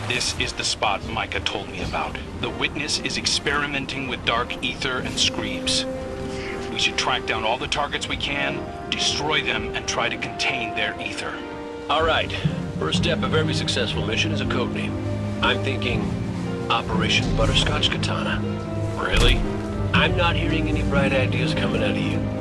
This is the spot Micah told me about. The witness is experimenting with dark ether and screams. We should track down all the targets we can, destroy them, and try to contain their ether. All right. First step of every successful mission is a code name. I'm thinking Operation Butterscotch Katana. Really? I'm not hearing any bright ideas coming out of you.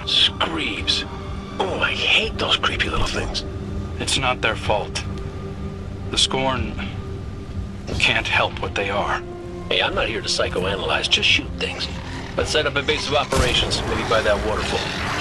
Screeves. Oh, I hate those creepy little things. It's not their fault. The Scorn can't help what they are. Hey, I'm not here to psychoanalyze, just shoot things. Let's set up a base of operations, maybe by that waterfall.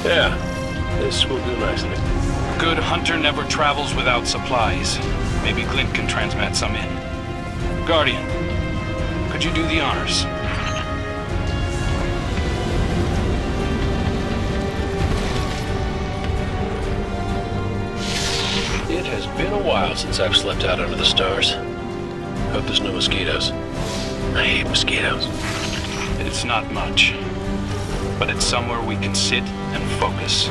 Yeah, this will do nicely. Good hunter never travels without supplies. Maybe Clint can transmat some in. Guardian, could you do the honors? It has been a while since I've slept out under the stars. Hope there's no mosquitoes. I hate mosquitoes. It's not much, but it's somewhere we can sit and focus.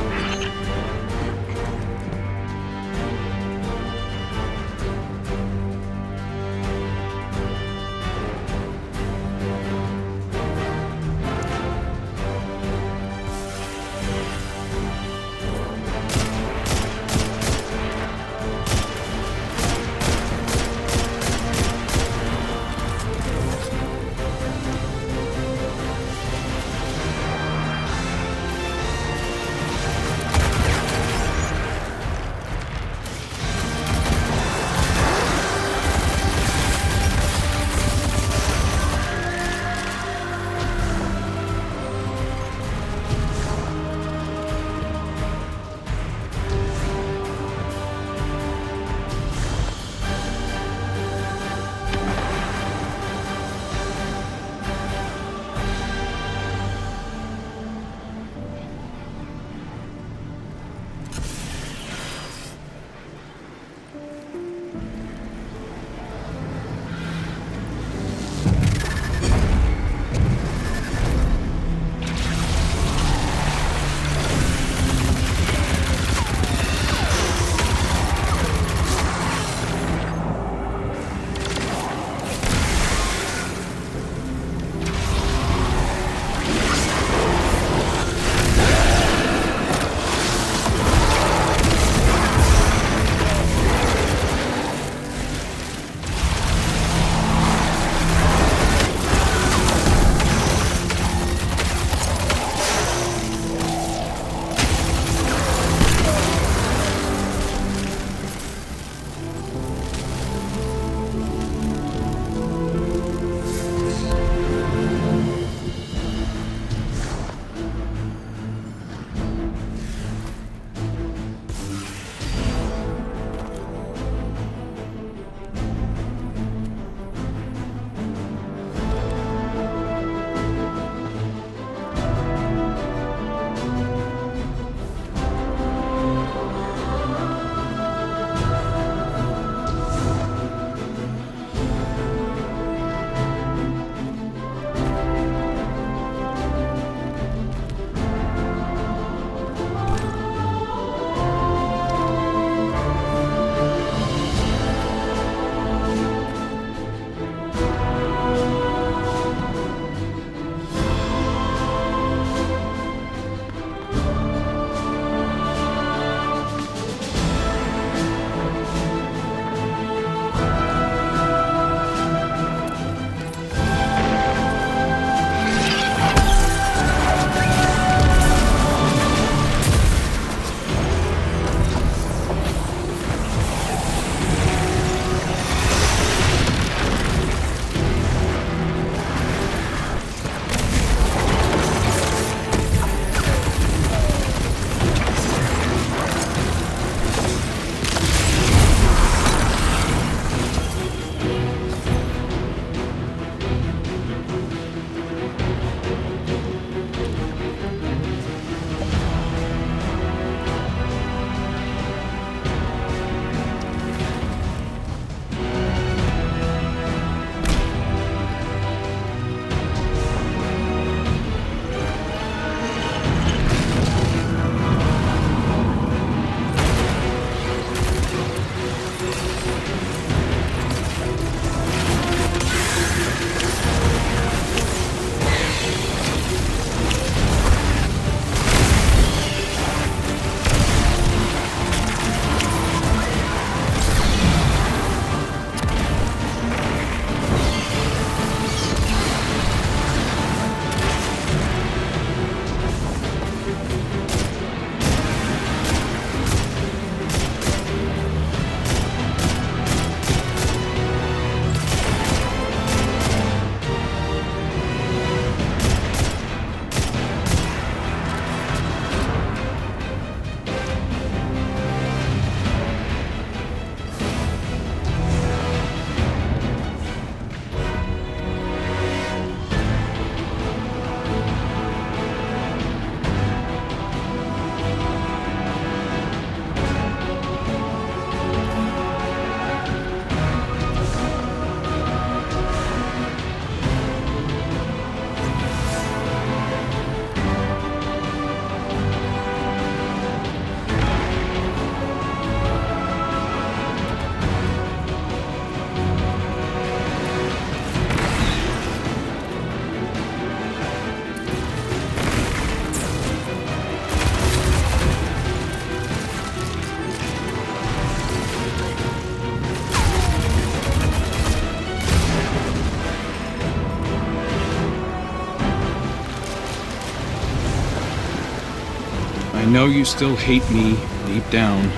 I know you still hate me deep down,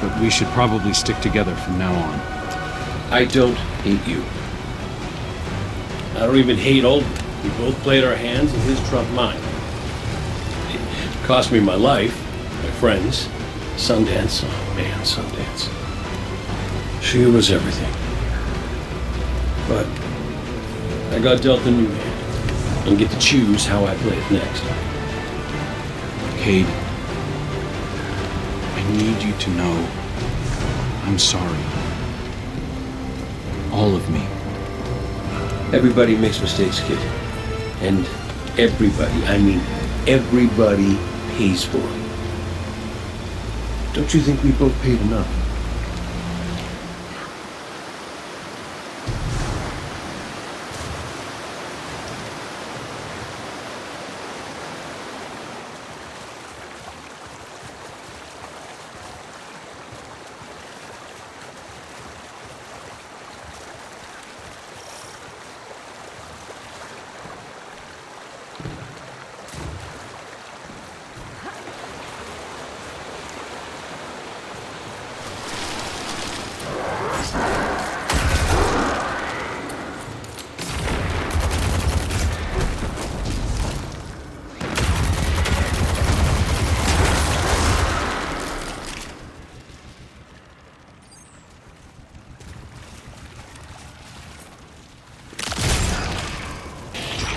but we should probably stick together from now on. I don't hate you. I don't even hate Olden. We both played our hands and his trumped mine. It cost me my life, my friends, Sundance. Oh man, Sundance. She was everything. But I got dealt a new hand and get to choose how I play it next. Cayde, I need you to know I'm sorry. All of me. Everybody makes mistakes, kid. And everybody, I mean everybody, pays for them. Don't you think we both paid enough?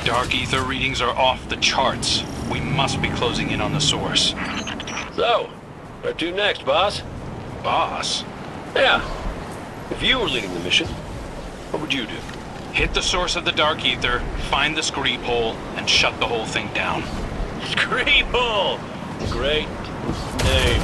Dark ether readings are off the charts. We must be closing in on the source. So, where to next, boss? Boss? Yeah. If you were leading the mission, what would you do? Hit the source of the dark ether, find the screep hole, and shut the whole thing down. Screep hole! Great name.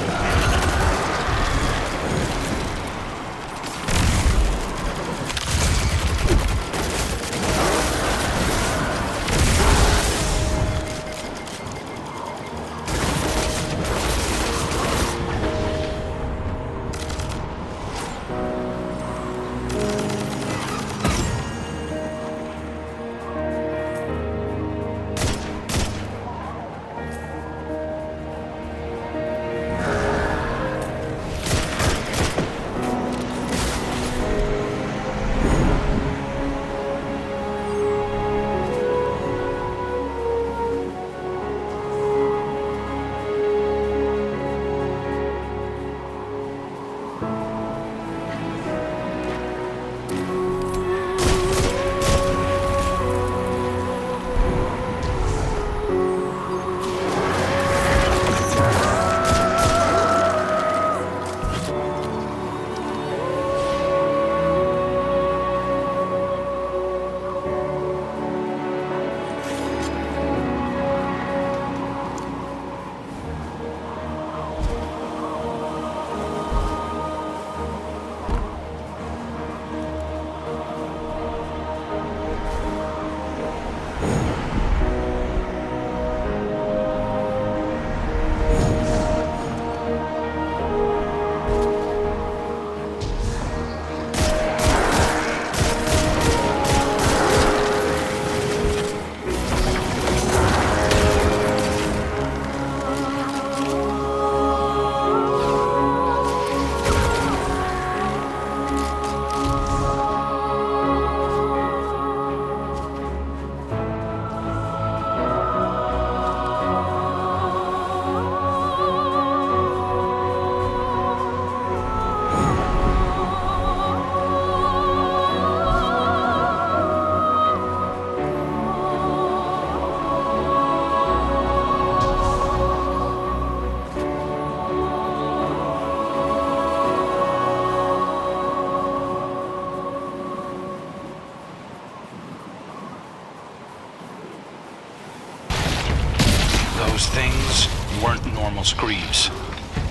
Those things weren't normal screeps.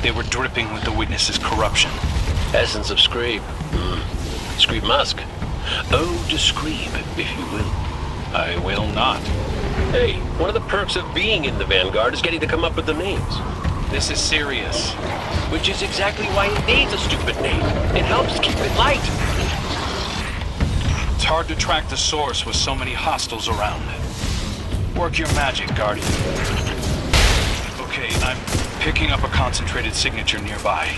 They were dripping with the witness's corruption. Essence of Screep. Screep Musk. Ode to Screep, if you will. I will not. Hey, one of the perks of being in the Vanguard is getting to come up with the names. This is serious. Which is exactly why it needs a stupid name. It helps keep it light. It's hard to track the source with so many hostiles around. Work your magic, Guardian. Okay, I'm Picking up a concentrated signature nearby.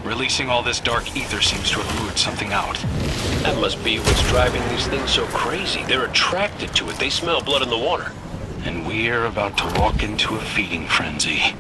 Releasing all this dark ether seems to have lured something out. That must be what's driving these things so crazy. They're attracted to it. They smell blood in the water. And we're about to walk into a feeding frenzy.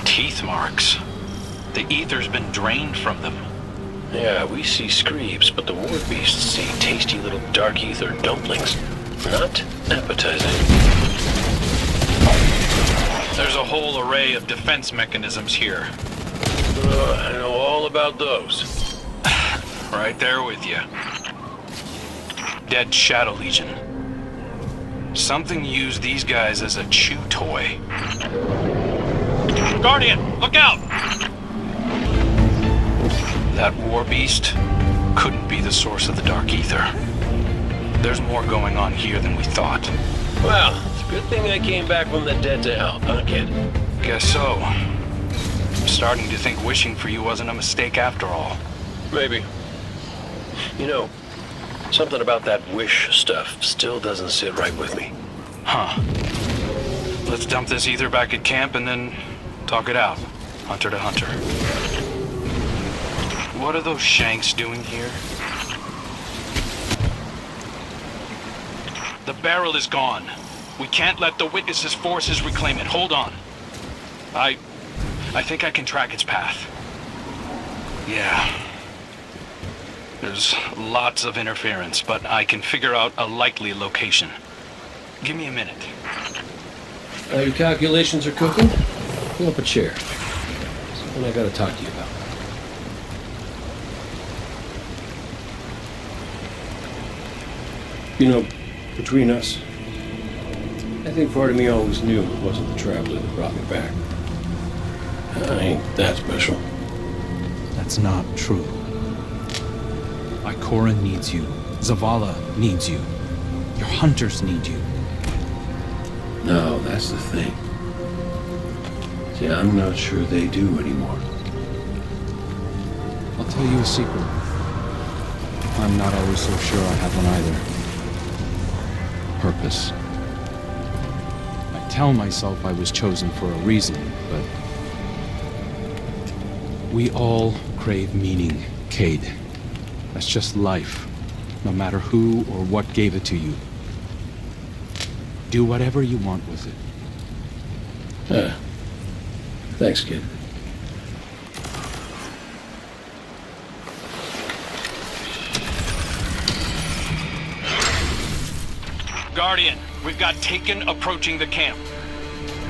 Teeth marks. The ether's been drained from them. Yeah, we see screeps, but the war beasts see tasty little dark ether dumplings. Not appetizing. There's a whole array of defense mechanisms here. I know all about those. Right there with you. Dead Shadow Legion. Something used these guys as a chew toy. Guardian, look out! That war beast couldn't be the source of the dark ether. There's more going on here than we thought. Well, it's a good thing I came back from the dead to help, huh, kid? Guess so. I'm starting to think wishing for you wasn't a mistake after all. Maybe. You know, something about that wish stuff still doesn't sit right with me. Huh. Let's dump this ether back at camp and then talk it out, hunter to hunter. What are those shanks doing here? The barrel is gone. We can't let the Witness's forces reclaim it. Hold on. I think I can track its path. Yeah. There's lots of interference, but I can figure out a likely location. Give me a minute. Your calculations are cooking? Pull up a chair. Something I gotta talk to you about. You know, between us, I think part of me always knew it wasn't the traveler that brought me back. I ain't that special. That's not true. Ikora needs you. Zavala needs you. Your hunters need you. No, that's the thing. See, I'm not sure they do anymore. I'll tell you a secret. I'm not always so sure I have one either. Purpose. My tell myself I was chosen for a reason, but we all crave meaning, Cayde. That's just life, no matter who or what gave it to you. Do whatever you want with it. Thanks, kid. Guardian, we've got Taken approaching the camp.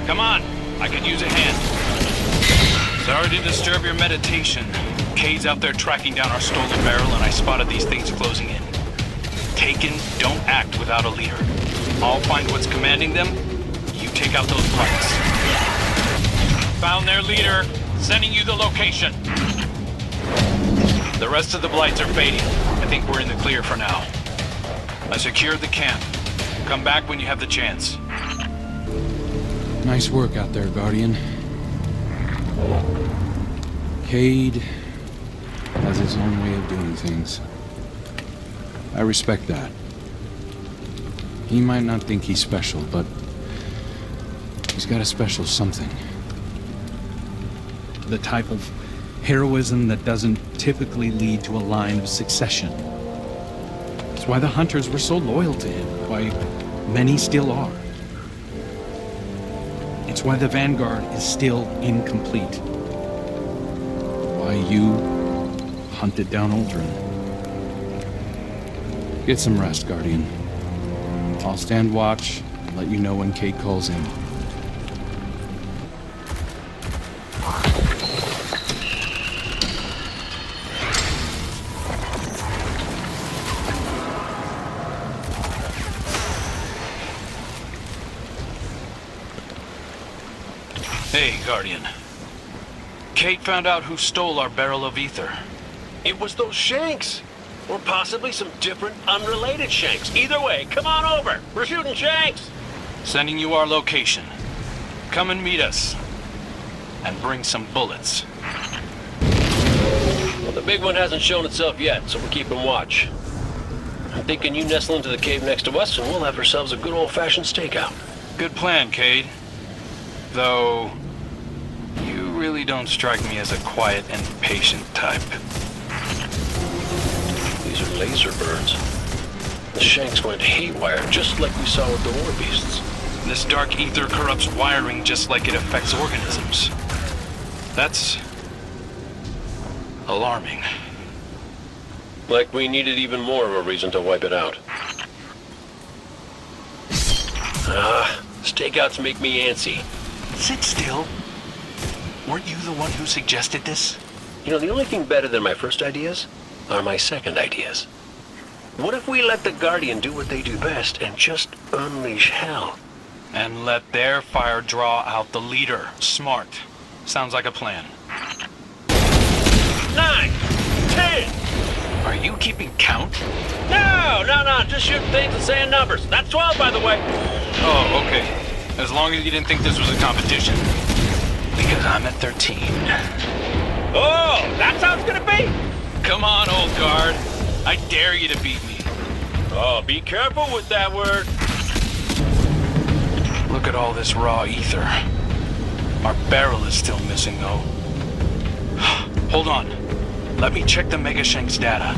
Come on, I could use a hand. Sorry to disturb your meditation. Cayde's out there tracking down our stolen barrel, and I spotted these things closing in. Taken, don't act without a leader. I'll find what's commanding them. You take out those blights. Found their leader. Sending you the location. The rest of the blights are fading. I think we're in the clear for now. I secured the camp. Come back when you have the chance. Nice work out there, Guardian. Cayde has his own way of doing things. I respect that. He might not think he's special, but he's got a special something. The type of heroism that doesn't typically lead to a line of succession. It's why the Hunters were so loyal to him, why many still are. It's why the Vanguard is still incomplete. Why you hunted down Aldrin. Get some rest, Guardian. I'll stand watch and let you know when Cayde calls in. Hey, Guardian. Cayde found out who stole our barrel of ether. It was those Shanks. Or possibly some different, unrelated Shanks. Either way, come on over. We're shooting Shanks. Sending you our location. Come and meet us. And bring some bullets. Well, the big one hasn't shown itself yet, so we're keeping watch. I'm thinking you nestle into the cave next to us, and we'll have ourselves a good old-fashioned stakeout. Good plan, Cayde. Though, you really don't strike me as a quiet and patient type. These are laser birds. The Shanks went haywire, just like we saw with the war beasts. This dark ether corrupts wiring just like it affects organisms. That's alarming. Like we needed even more of a reason to wipe it out. Stakeouts make me antsy. Sit still. Weren't you the one who suggested this? You know, the only thing better than my first ideas are my second ideas. What if we let the Guardian do what they do best and just unleash hell? And let their fire draw out the leader. Smart. Sounds like a plan. 9, 10. Are you keeping count? No, just shooting things and saying numbers. That's 12, by the way. Oh, okay. As long as you didn't think this was a competition. Because I'm at 13. Oh, that's how it's gonna be? Come on, old guard. I dare you to beat me. Oh, be careful with that word. Look at all this raw ether. Our barrel is still missing, though. Hold on. Let me check the Megashank's data.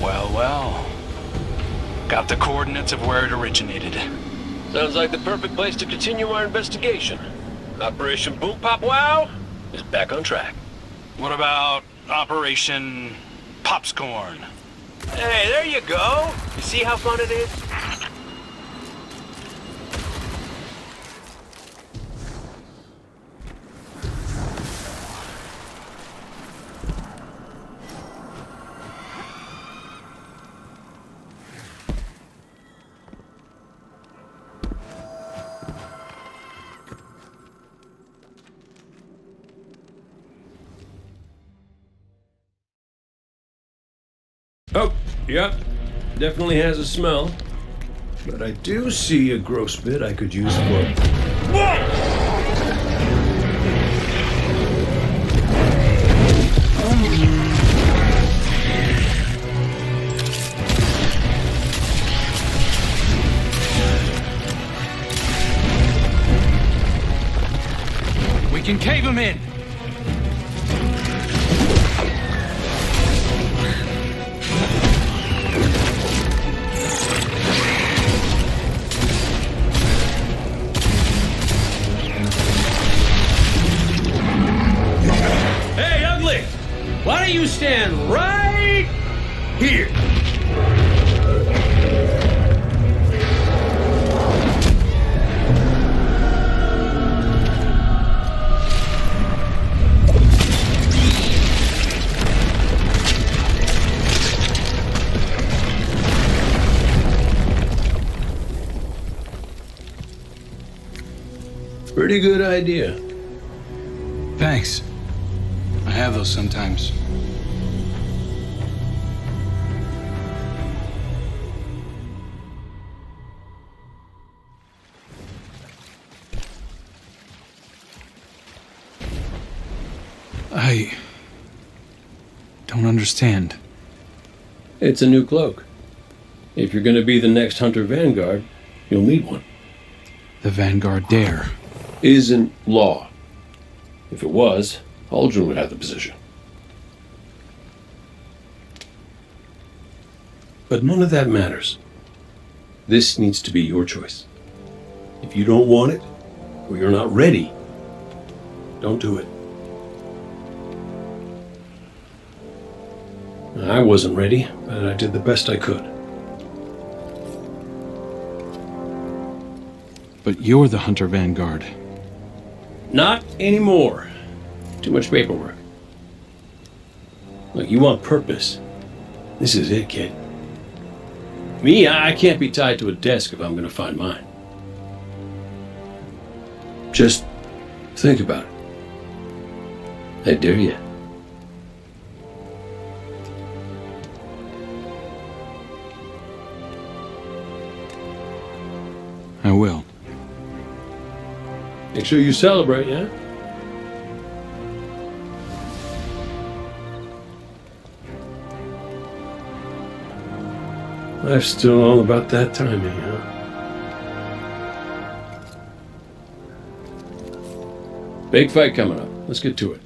Well. Got the coordinates of where it originated. Sounds like the perfect place to continue our investigation. Operation Boom Pop Wow is back on track. What about Operation Popscorn? Hey, there you go. You see how fun it is? Oh, yep. Definitely has a smell. But I do see a gross bit I could use for... We can cave him in! Hey, ugly! Why don't you stand right here? Pretty good idea. Thanks. I have those sometimes. I don't understand. It's a new cloak. If you're going to be the next Hunter Vanguard, you'll need one. The Vanguard dare. Isn't law. If it was, Aldrin would have the position. But none of that matters. This needs to be your choice. If you don't want it, or you're not ready, don't do it. I wasn't ready, but I did the best I could. But you're the Hunter Vanguard. Not anymore. Too much paperwork. Look, you want purpose. This is it, kid. Me, I can't be tied to a desk if I'm going to find mine. Just think about it. I dare you. I will. Make sure you celebrate, yeah? Life's still all about that timing, huh? Big fight coming up. Let's get to it.